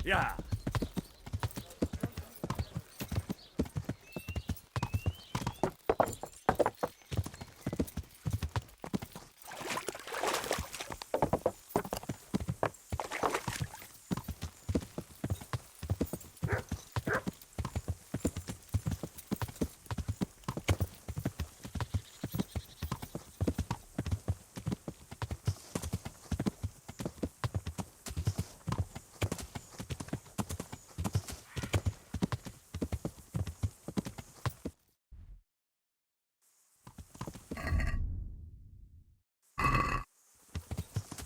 Yeah.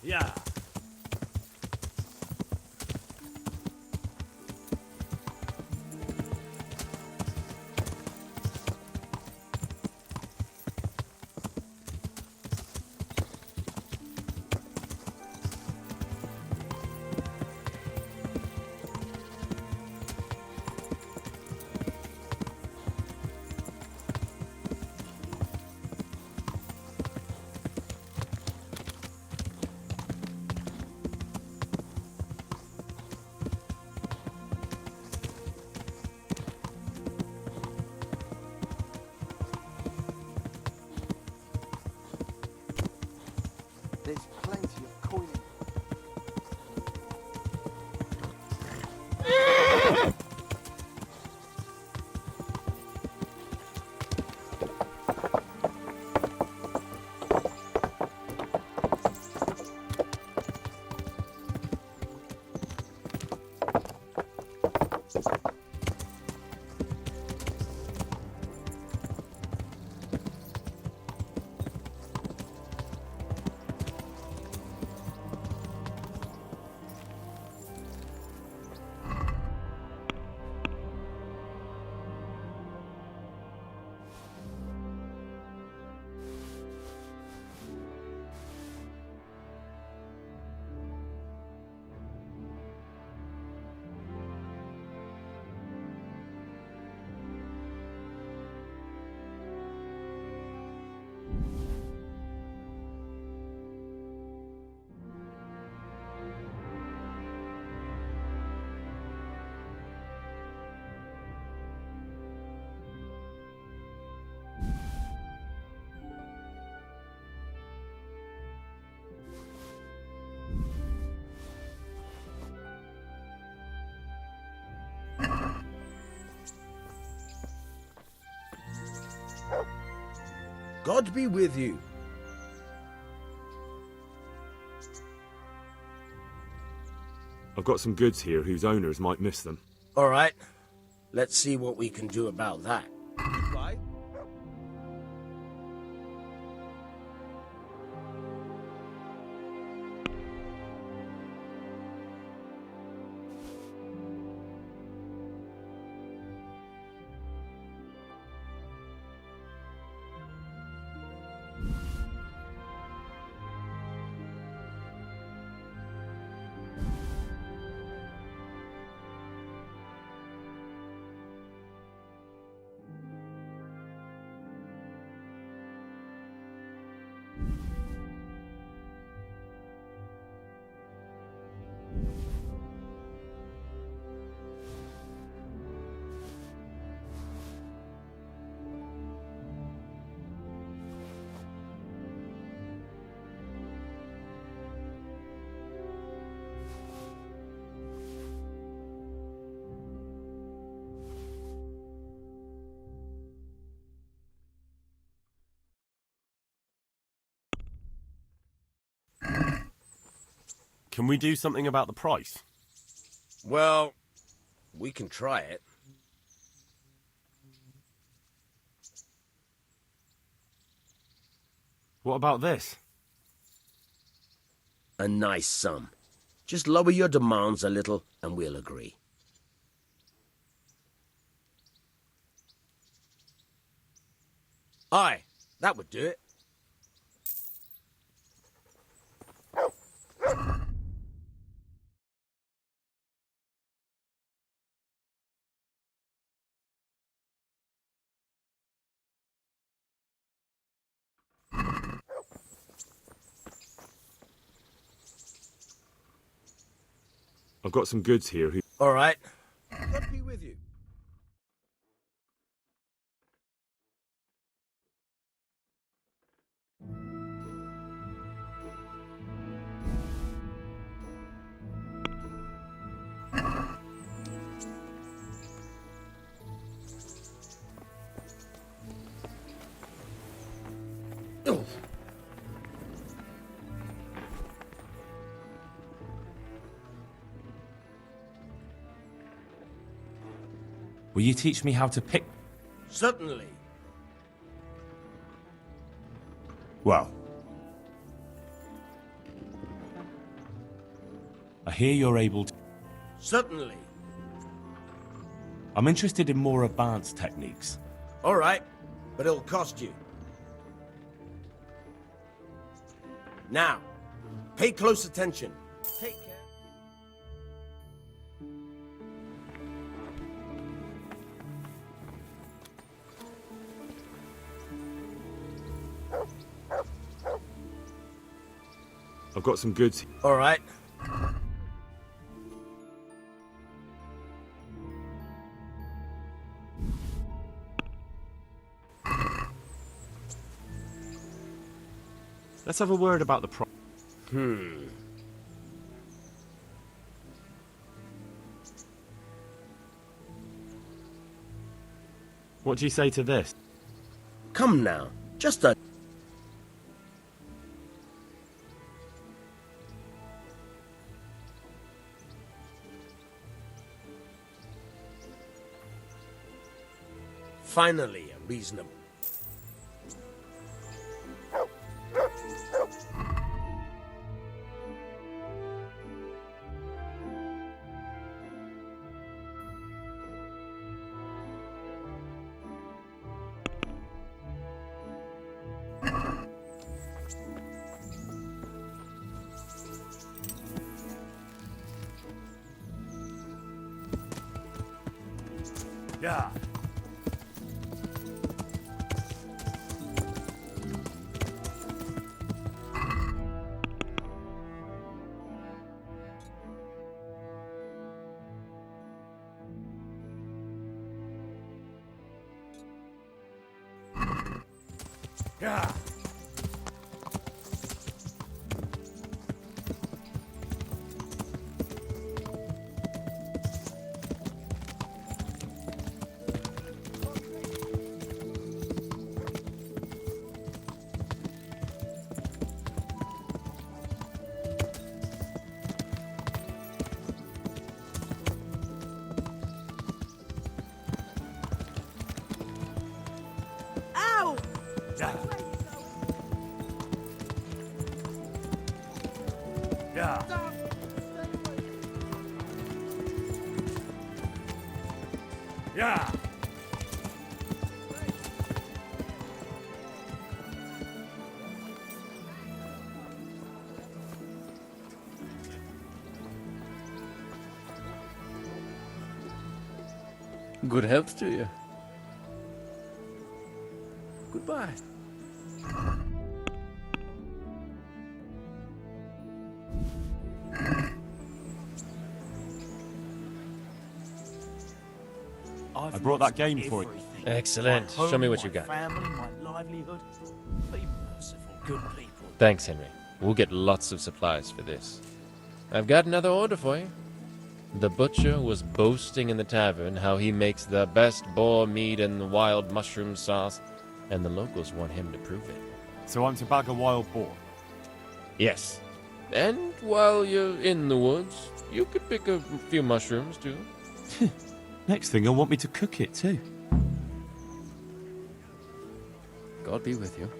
Yeah. There's plenty of coin. God be with you. I've got some goods here whose owners might miss them. All right. Let's see what we can do about that. Goodbye. Can we do something about the price? Well, we can try it. What about this? A nice sum. Just lower your demands a little and we'll agree. Aye, that would do it. I've got some goods here who... All right. God be with you. Oh. Will you teach me how to pick? Certainly. Well, I hear you're able to... Certainly. I'm interested in more advanced techniques. All right, but it'll cost you. Now, pay close attention. Take care. I've got some goods. All right. Let's have a word about the pro... What do you say to this? Come now, just a... Finally, a reasonable... Yeah. Yeah. Ow! Yeah. Yeah. Yeah. Good health to you. Goodbye. I brought that game for you. Excellent. Show me what you got. Family, my livelihood. Be merciful, good people. Thanks, Henry. We'll get lots of supplies for this. I've got another order for you. The butcher was boasting in the tavern how he makes the best boar meat and the wild mushroom sauce, and the locals want him to prove it. So I'm to bag a wild boar. Yes. And while you're in the woods, you could pick a few mushrooms, too. Next thing, they'll want me to cook it too. God be with you.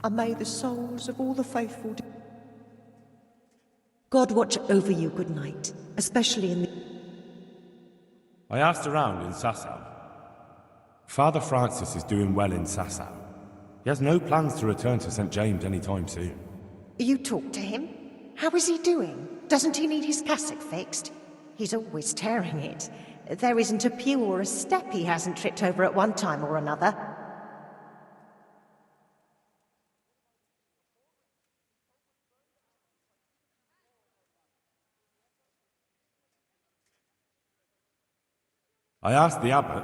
and may the souls of all the faithful... God watch over you, good night, especially in the... I asked around in Sasau. Father Francis is doing well in Sasau. He has no plans to return to St. James anytime soon. You talked to him? How is he doing? Doesn't he need his cassock fixed? He's always tearing it. There isn't a pew or a step he hasn't tripped over at one time or another. I asked the abbot.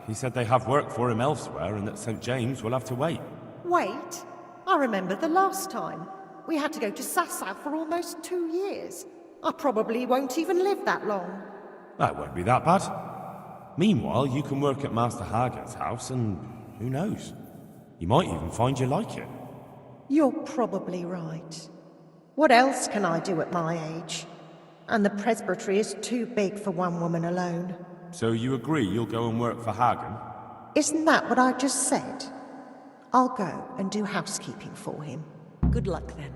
He said they have work for him elsewhere and that St. James will have to wait. Wait? I remember the last time. We had to go to Sasau for almost 2 years. I probably won't even live that long. That won't be that bad. Meanwhile, you can work at Master Hagen's house and who knows? You might even find you like it. You're probably right. What else can I do at my age? And the presbytery is too big for one woman alone. So you agree you'll go and work for Hagen? Isn't that what I just said? I'll go and do housekeeping for him. Good luck then.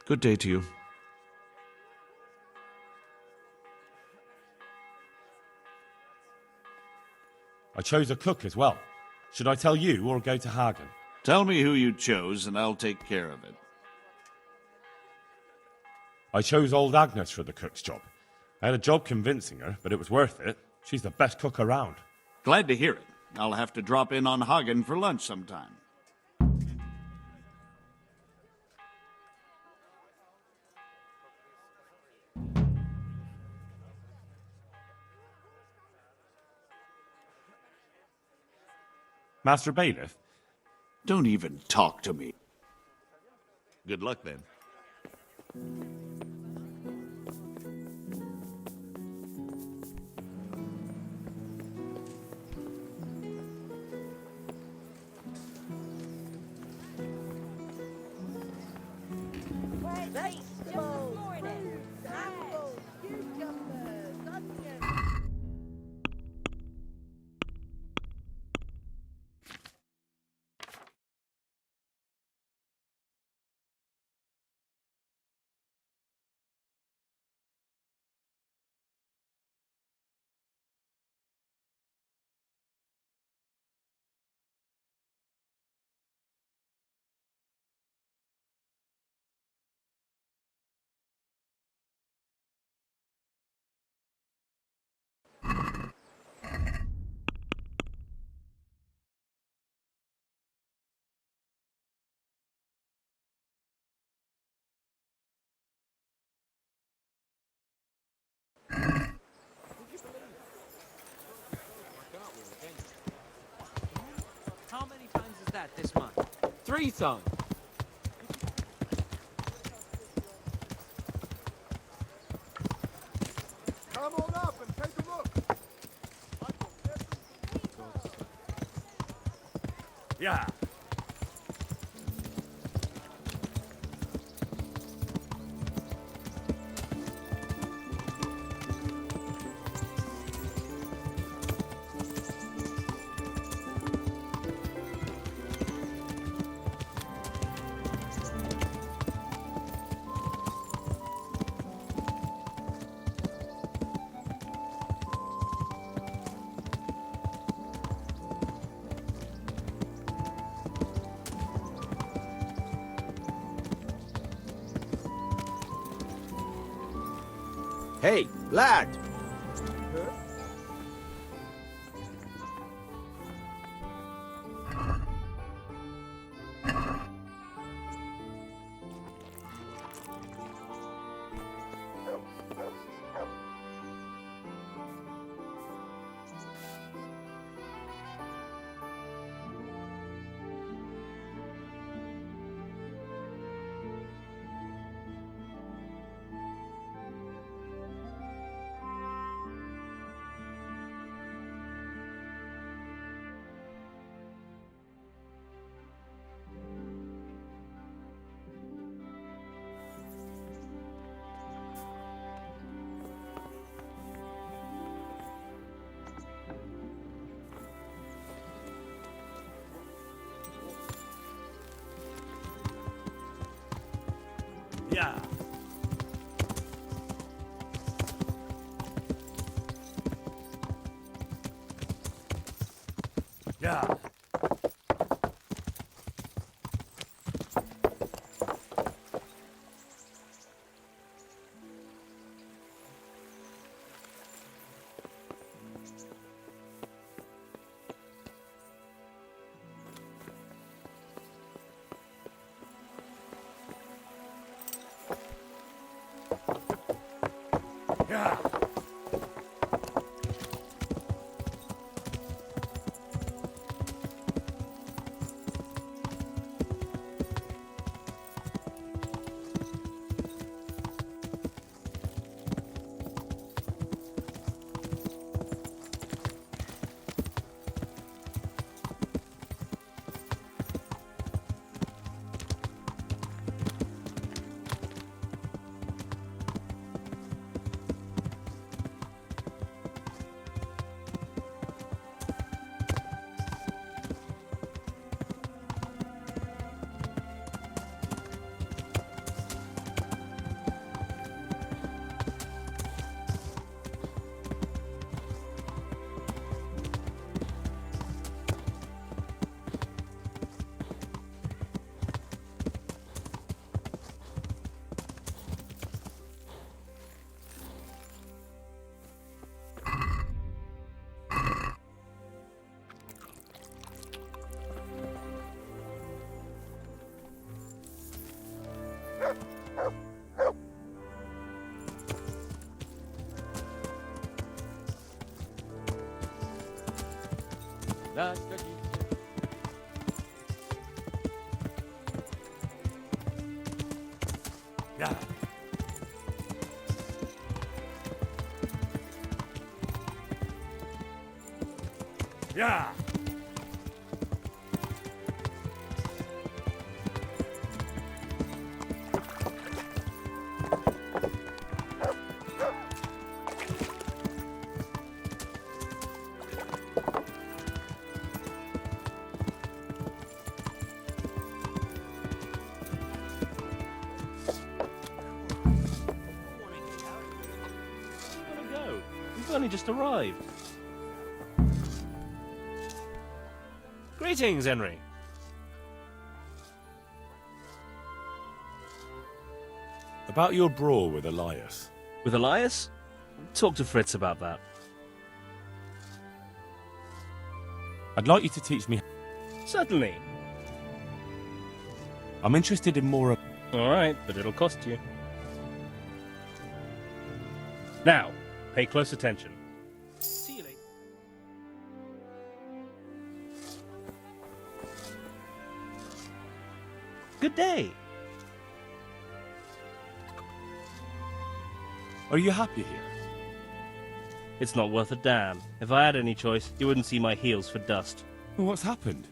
Good day to you. I chose a cook as well. Should I tell you or go to Hagen? Tell me who you chose, and I'll take care of it. I chose old Agnes for the cook's job. I had a job convincing her, but it was worth it. She's the best cook around. Glad to hear it. I'll have to drop in on Hagen for lunch sometime. Master Bailiff? Don't even talk to me. Good luck, then. How many times is that this month? 3 times. Come on up and take a look. Yeah. Hey, lad! Yeah. Yeah. Yeah. Yeah. Yeah. Go. We've only just arrived. Greetings, Henry. About your brawl with Elias. With Elias? Talk to Fritz about that. I'd like you to teach me. Certainly. I'm interested in more of. Alright, but it'll cost you. Now, pay close attention. See you later. Good day. Are you happy here? It's not worth a damn. If I had any choice, you wouldn't see my heels for dust. Well, what's happened?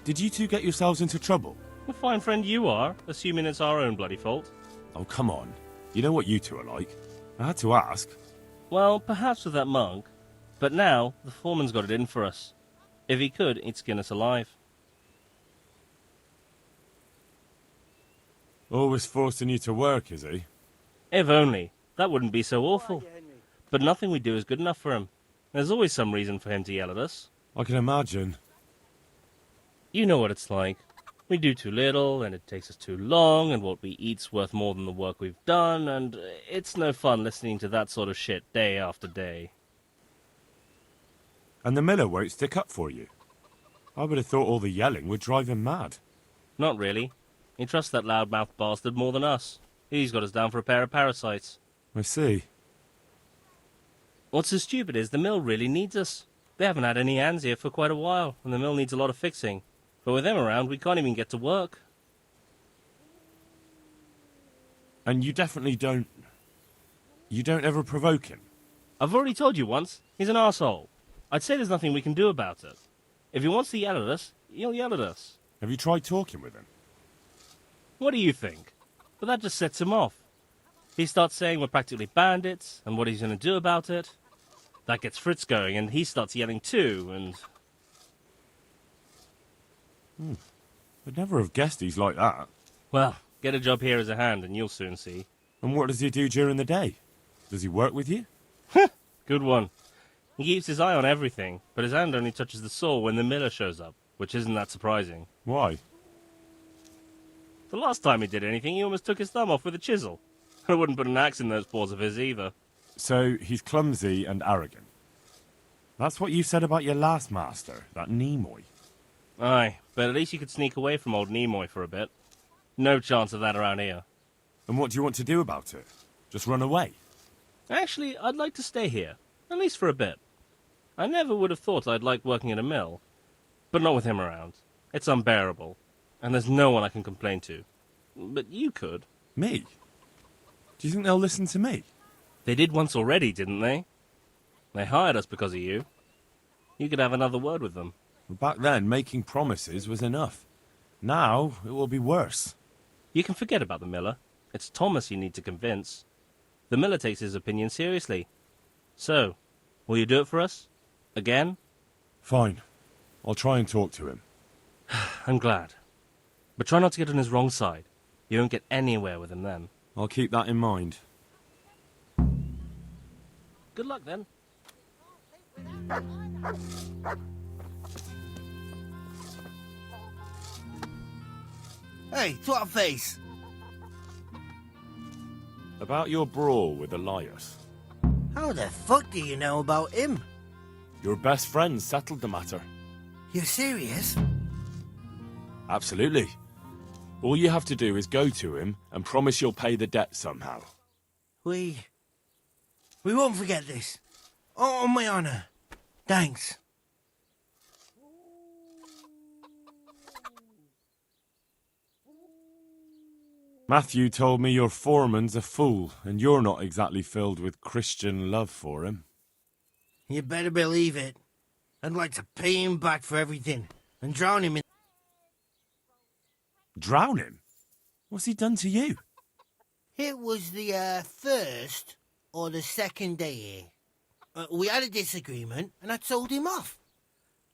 Did you two get yourselves into trouble? A fine friend you are, assuming it's our own bloody fault. Oh, come on. You know what you two are like. I had to ask. Well, perhaps with that monk. But now, the foreman's got it in for us. If he could, he'd skin us alive. Always forcing you to work, is he? If only. That wouldn't be so awful. But nothing we do is good enough for him. There's always some reason for him to yell at us. I can imagine. You know what it's like. We do too little, and it takes us too long, and what we eat's worth more than the work we've done, and it's no fun listening to that sort of shit day after day. And the miller won't stick up for you. I would have thought all the yelling would drive him mad. Not really. He trusts that loudmouth bastard more than us. He's got us down for a pair of parasites. I see. What's so stupid is the mill really needs us. They haven't had any hands here for quite a while, and the mill needs a lot of fixing. But with them around, we can't even get to work. And you definitely don't... You don't ever provoke him? I've already told you once, he's an arsehole. I'd say there's nothing we can do about it. If he wants to yell at us, he'll yell at us. Have you tried talking with him? What do you think? But that just sets him off. He starts saying we're practically bandits, and what he's going to do about it. That gets Fritz going, and he starts yelling too, and... I'd never have guessed he's like that. Well, Get a job here as a hand and you'll soon see. And what does he do during the day? Does he work with you? Good one. He keeps his eye on everything, but his hand only touches the saw when the miller shows up, which isn't that surprising. Why? The last time he did anything, he almost took his thumb off with a chisel. I wouldn't put an axe in those paws of his either. So he's clumsy and arrogant. That's what you said about your last master, that Nimoy. Aye, but at least you could sneak away from old Nimoy for a bit. No chance of that around here. And what do you want to do about it? Just run away? Actually, I'd like to stay here, at least for a bit. I never would have thought I'd like working in a mill, but not with him around. It's unbearable, and there's no one I can complain to. But you could. Me? Do you think they'll listen to me? They did once already, didn't they? They hired us because of you. You could have another word with them. Back then, making promises was enough. Now, it will be worse. You can forget about the miller. It's Thomas you need to convince. The miller takes his opinion seriously. So, will you do it for us? Again? Fine. I'll try and talk to him. I'm glad. But try not to get on his wrong side. You won't get anywhere with him then. I'll keep that in mind. Good luck then. Hey, twat face. About your brawl with Elias. How the fuck do you know about him? Your best friend settled the matter. You're serious? Absolutely. All you have to do is go to him and promise you'll pay the debt somehow. We won't forget this. On my honor. Thanks. Matthew told me your foreman's a fool, and you're not exactly filled with Christian love for him. You better believe it. I'd like to pay him back for everything and drown him in... Drown him? What's he done to you? It was the first or the second day here. We had a disagreement and I told him off.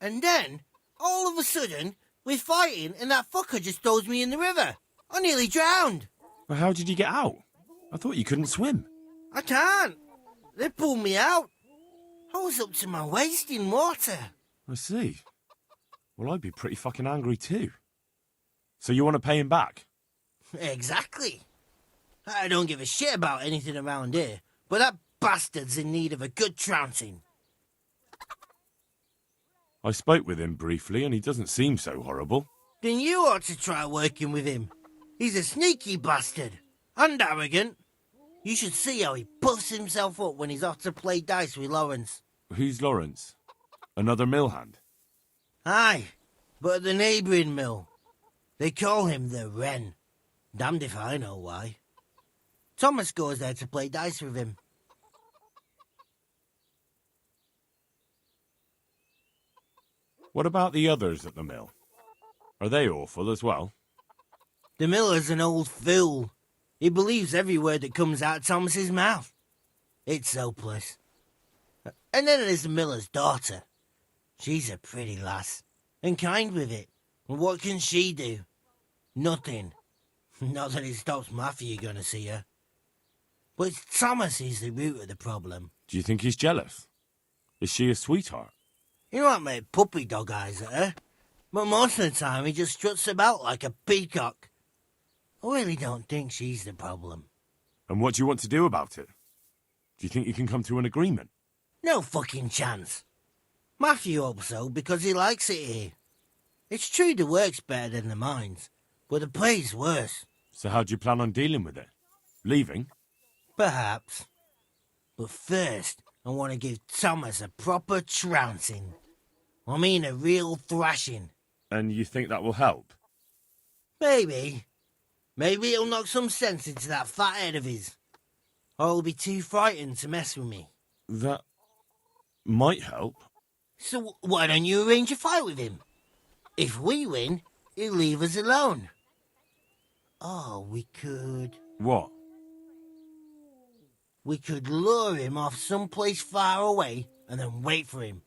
And then, all of a sudden, we're fighting and that fucker just throws me in the river. I nearly drowned. Well, how did you get out? I thought you couldn't swim. I can't. They pulled me out. I was up to my waist in water. I see. Well, I'd be pretty fucking angry too. So you want to pay him back? Exactly. I don't give a shit about anything around here, but that bastard's in need of a good trouncing. I spoke with him briefly and he doesn't seem so horrible. Then you ought to try working with him. He's a sneaky bastard. And arrogant. You should see how he puffs himself up when he's off to play dice with Lawrence. Who's Lawrence? Another mill hand? Aye, but at the neighbouring mill. They call him the Wren. Damned if I know why. Thomas goes there to play dice with him. What about the others at the mill? Are they awful as well? The miller's an old fool. He believes every word that comes out of Thomas's mouth. It's hopeless. And then there's the miller's daughter. She's a pretty lass, and kind with it. And what can she do? Nothing. Not that it stops Matthew going to see her. But it's Thomas who's the root of the problem. Do you think he's jealous? Is she a sweetheart? He might make puppy dog eyes at her, but most of the time he just struts about like a peacock. I really don't think she's the problem. And what do you want to do about it? Do you think you can come to an agreement? No fucking chance. Matthew hopes so because he likes it here. It's true the work's better than the mines, but the pay's worse. So how do you plan on dealing with it? Leaving? Perhaps. But first, I want to give Thomas a proper trouncing. I mean a real thrashing. And you think that will help? Maybe. Maybe it'll knock some sense into that fat head of his. Or he'll be too frightened to mess with me. That might help. So why don't you arrange a fight with him? If we win, he'll leave us alone. Oh, we could... What? We could lure him off someplace far away and then wait for him.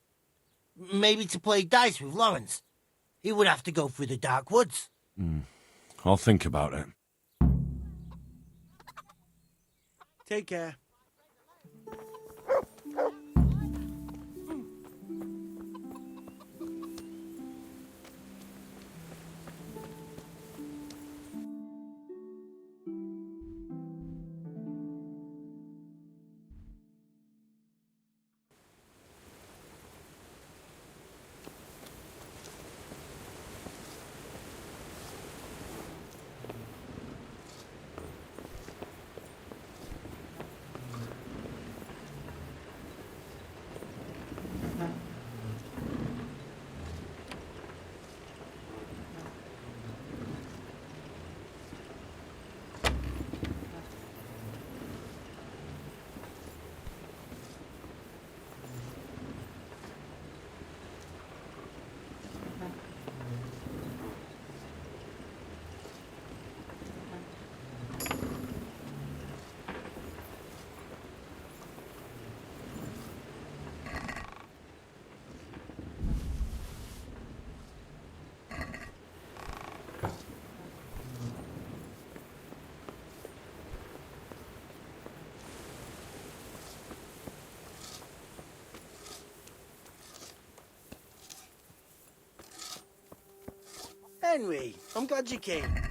Maybe to play dice with Lawrence. He would have to go through the dark woods. I'll think about it. Take care. Henry, I'm glad you came.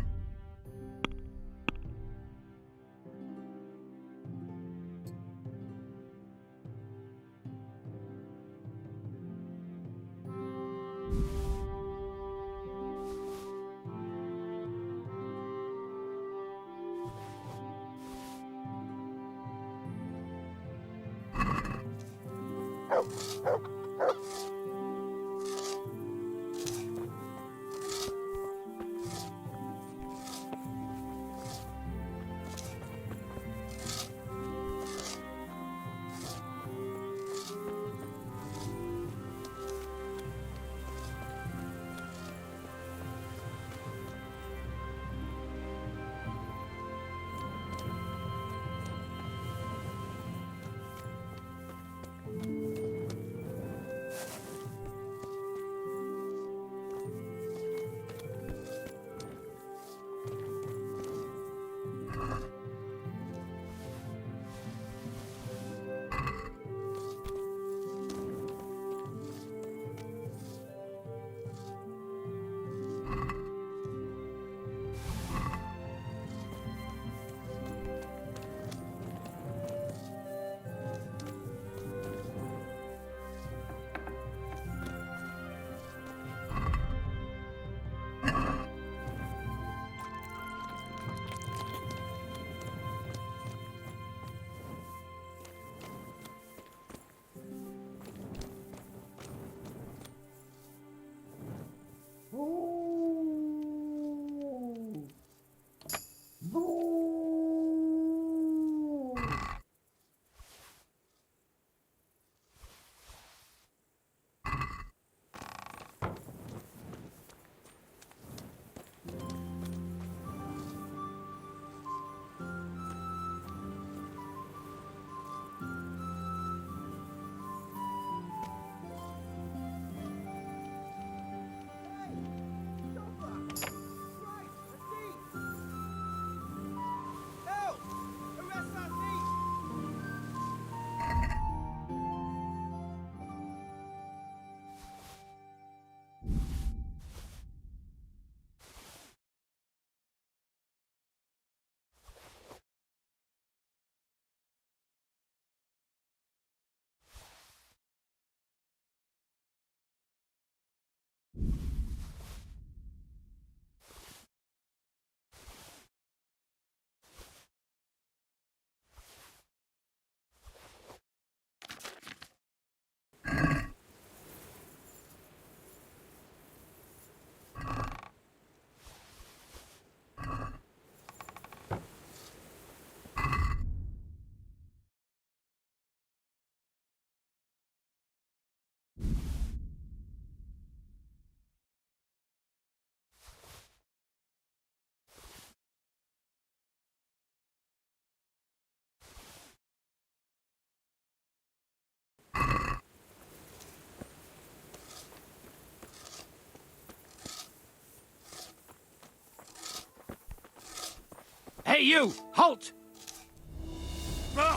Hey, you! Halt!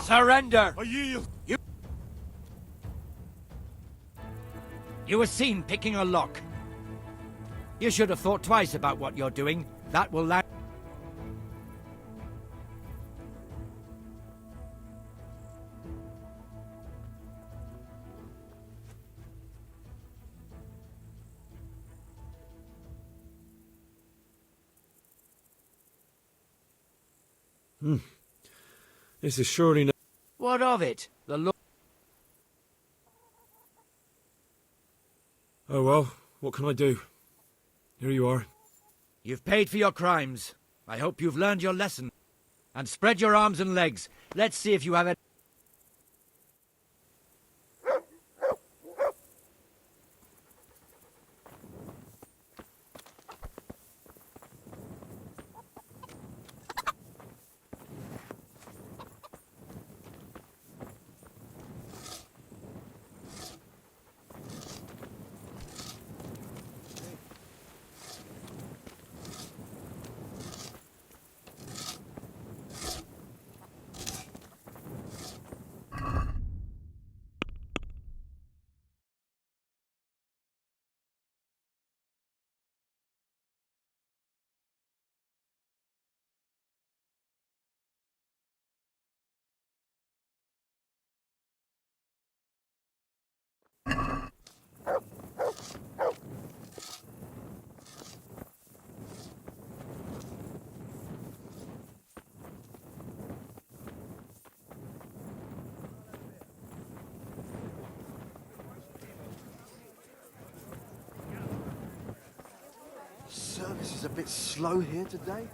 Surrender! I yield. You were seen picking a lock. You should have thought twice about what you're doing. That will land. This is surely no... What of it? The law. Oh well, what can I do? Here you are. You've paid for your crimes. I hope you've learned your lesson. And spread your arms and legs. Let's see if you have it. Service is a bit slow here today.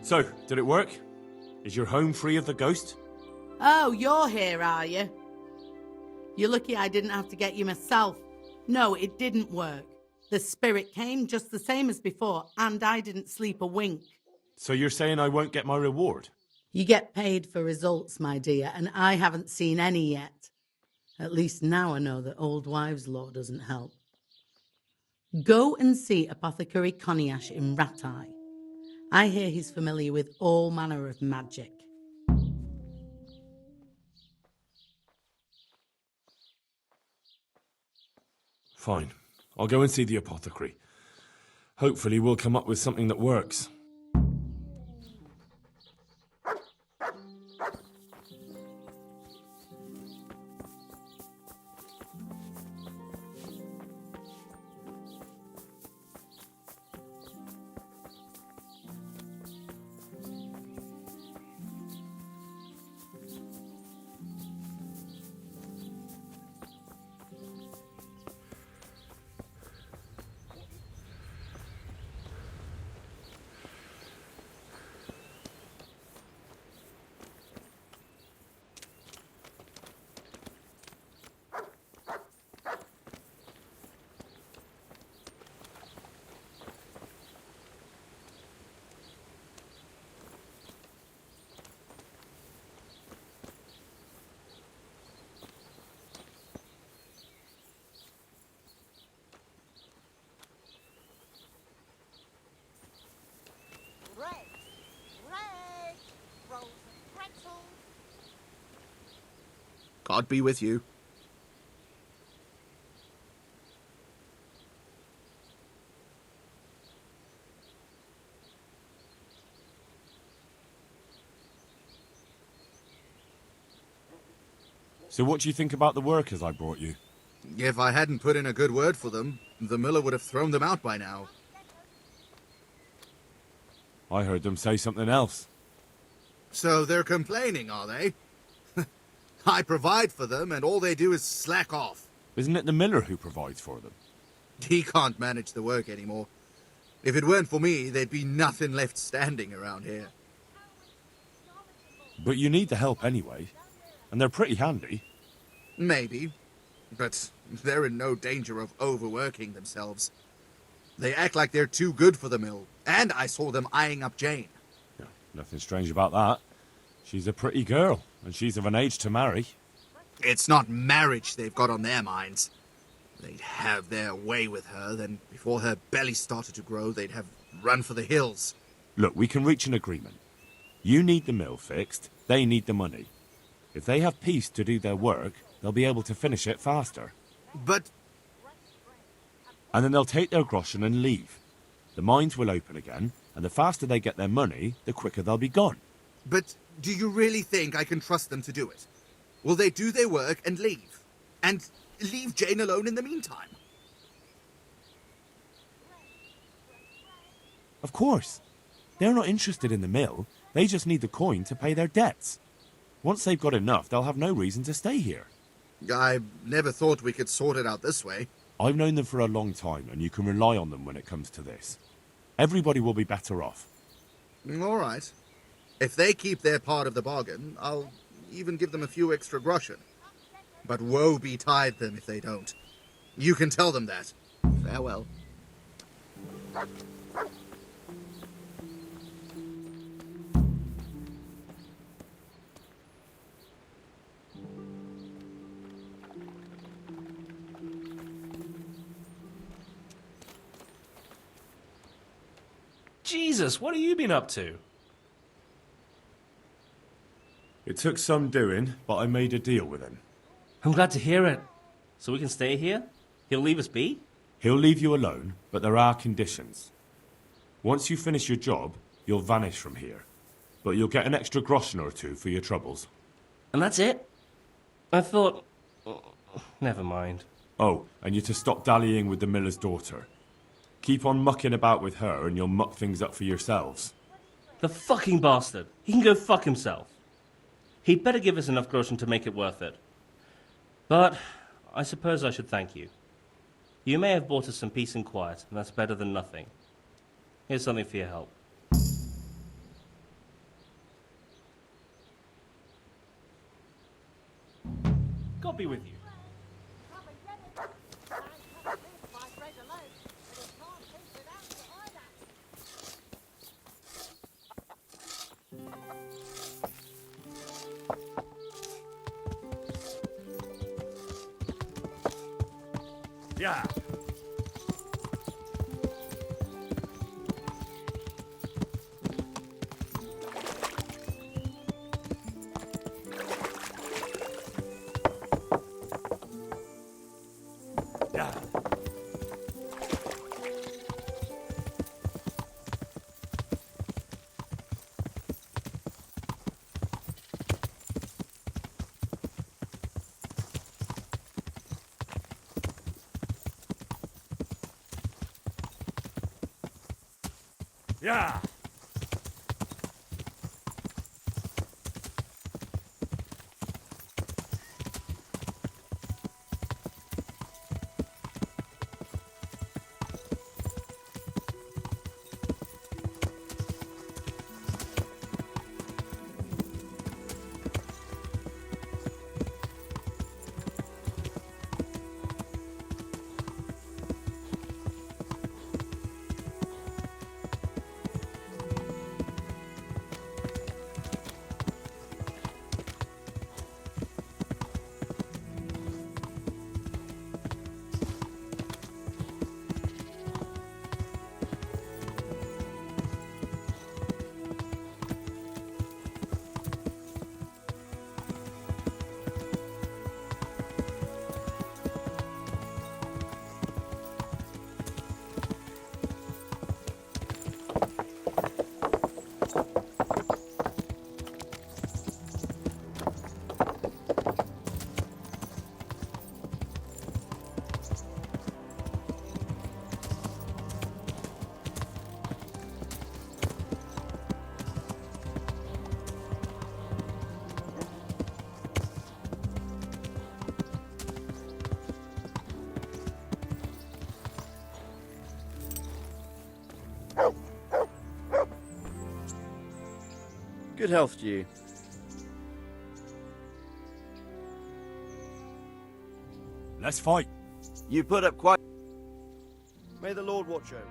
So, did it work? Is your home free of the ghost? Oh, you're here, are you? You're lucky I didn't have to get you myself. No, it didn't work. The spirit came just the same as before, and I didn't sleep a wink. So you're saying I won't get my reward? You get paid for results, my dear, and I haven't seen any yet. At least now I know that old wives' law doesn't help. Go and see Apothecary Coniash in Ratai. I hear he's familiar with all manner of magic. Fine. I'll go and see the apothecary. Hopefully we'll come up with something that works. God be with you. So what do you think about the workers I brought you? If I hadn't put in a good word for them, the miller would have thrown them out by now. I heard them say something else. So they're complaining, are they? I provide for them, and all they do is slack off. Isn't it the miller who provides for them? He can't manage the work anymore. If it weren't for me, there'd be nothing left standing around here. But you need the help anyway, and they're pretty handy. Maybe, but they're in no danger of overworking themselves. They act like they're too good for the mill, and I saw them eyeing up Jane. Yeah, nothing strange about that. She's a pretty girl, and she's of an age to marry. It's not marriage they've got on their minds. They'd have their way with her, then before her belly started to grow, they'd have run for the hills. Look, we can reach an agreement. You need the mill fixed, they need the money. If they have peace to do their work, they'll be able to finish it faster. But... And then they'll take their groschen and leave. The mines will open again, and the faster they get their money, the quicker they'll be gone. But do you really think I can trust them to do it? Will they do their work and leave? And leave Jane alone in the meantime? Of course. They're not interested in the mill. They just need the coin to pay their debts. Once they've got enough, they'll have no reason to stay here. I never thought we could sort it out this way. I've known them for a long time, and you can rely on them when it comes to this. Everybody will be better off. All right. If they keep their part of the bargain, I'll even give them a few extra groschen. But woe betide them if they don't. You can tell them that. Farewell. Jesus, what have you been up to? It took some doing, but I made a deal with him. I'm glad to hear it. So we can stay here? He'll leave us be? He'll leave you alone, but there are conditions. Once you finish your job, you'll vanish from here. But you'll get an extra groschen or two for your troubles. And that's it? I thought... Never mind. Oh, and you're to stop dallying with the miller's daughter. Keep on mucking about with her and you'll muck things up for yourselves. The fucking bastard. He can go fuck himself. He'd better give us enough groschen to make it worth it. But I suppose I should thank you. You may have bought us some peace and quiet, and that's better than nothing. Here's something for your help. God be with you. Yeah. Yeah. Yeah. Good health to you. Let's fight. You put up quite... May the Lord watch over.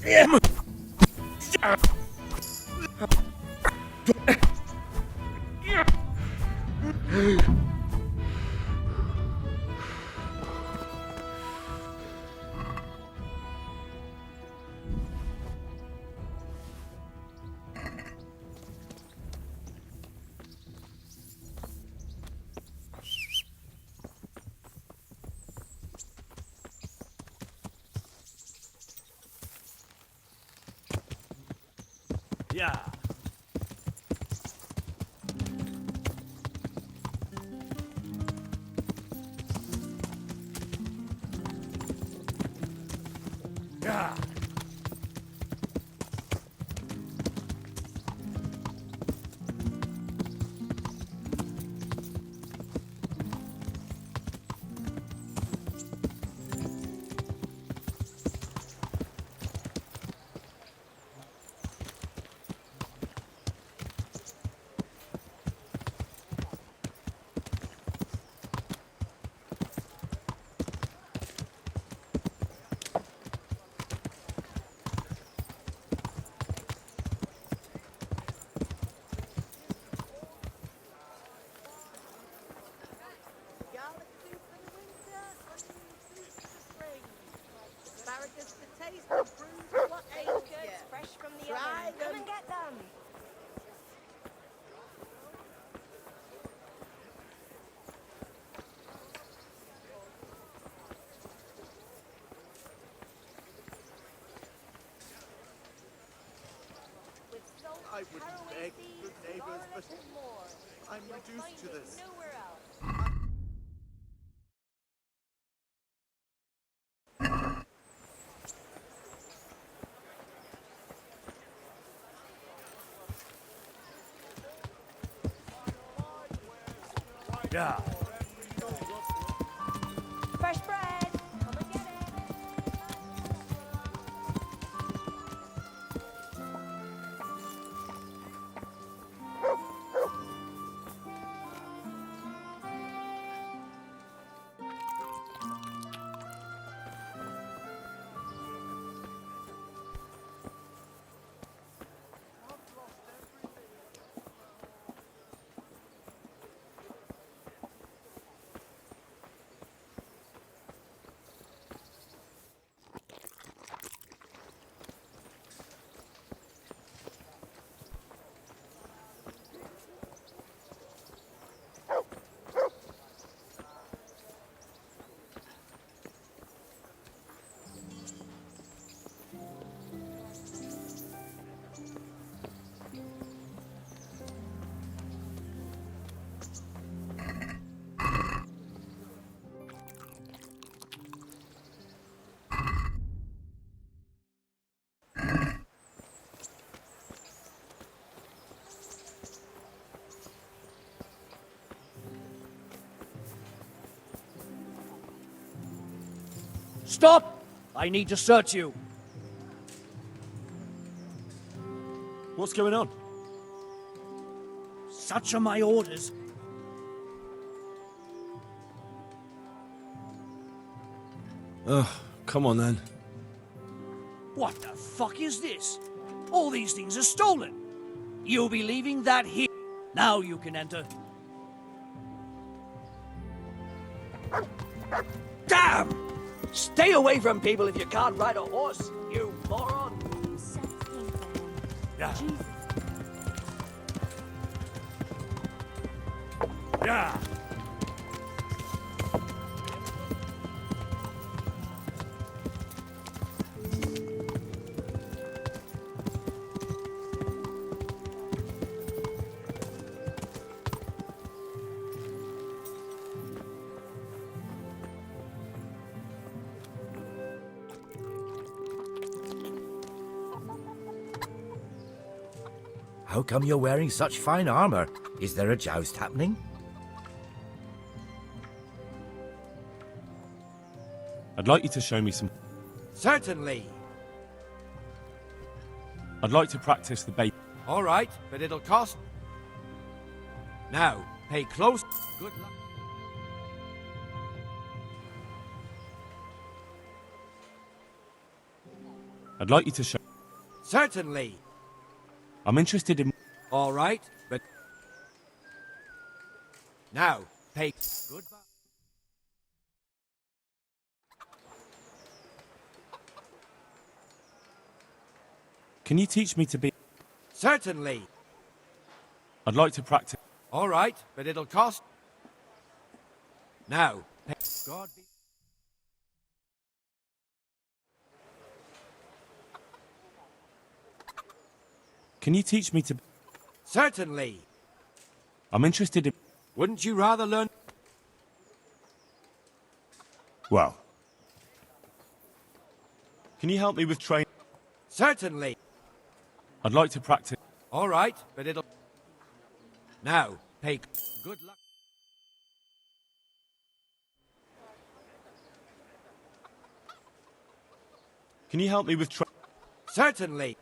Yeah. Yeah. Asparagus for taste and fruit for age. Fresh from the oven. Come and get them. With salt, I wouldn't caraway beg seeds, good neighbors, garlic but and more. I'm You'll reduced find to it this. nowhere else. Yeah. Fresh bread. Come and get it. Stop! I need to search you. What's going on? Such are my orders. Ugh, come on then. What the fuck is this? All these things are stolen. You'll be leaving that here. Now you can enter. Damn! Stay away from people if you can't ride a horse, you moron! Yeah. Yeah. How come you're wearing such fine armor? Is there a joust happening? I'd like you to show me some... Certainly. I'd like to practice the bait. All right, but it'll cost. Now, pay close. Good luck. I'd like you to show... Certainly. I'm interested in... All right, but... Now, pay... Goodbye. Can you teach me to be... Certainly. I'd like to practice... All right, but it'll cost... Now, pay... God be... Can you teach me to... Certainly. I'm interested in... Wouldn't you rather learn... Well... Can you help me with training? Certainly. I'd like to practice... All right, but it'll... Now, pay... Good luck. Can you help me with training? Certainly.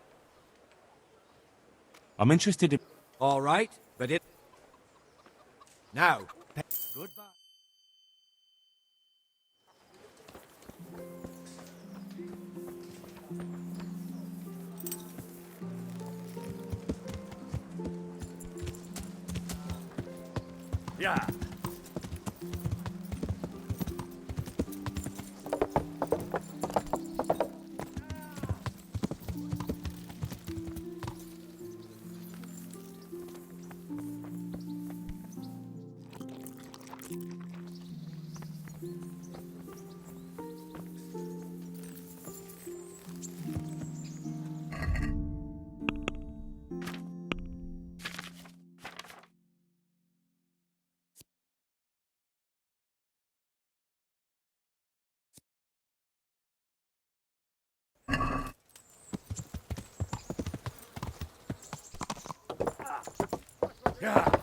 I'm interested in... All right, but it... Now, pay... Goodbye. Yeah. Yeah.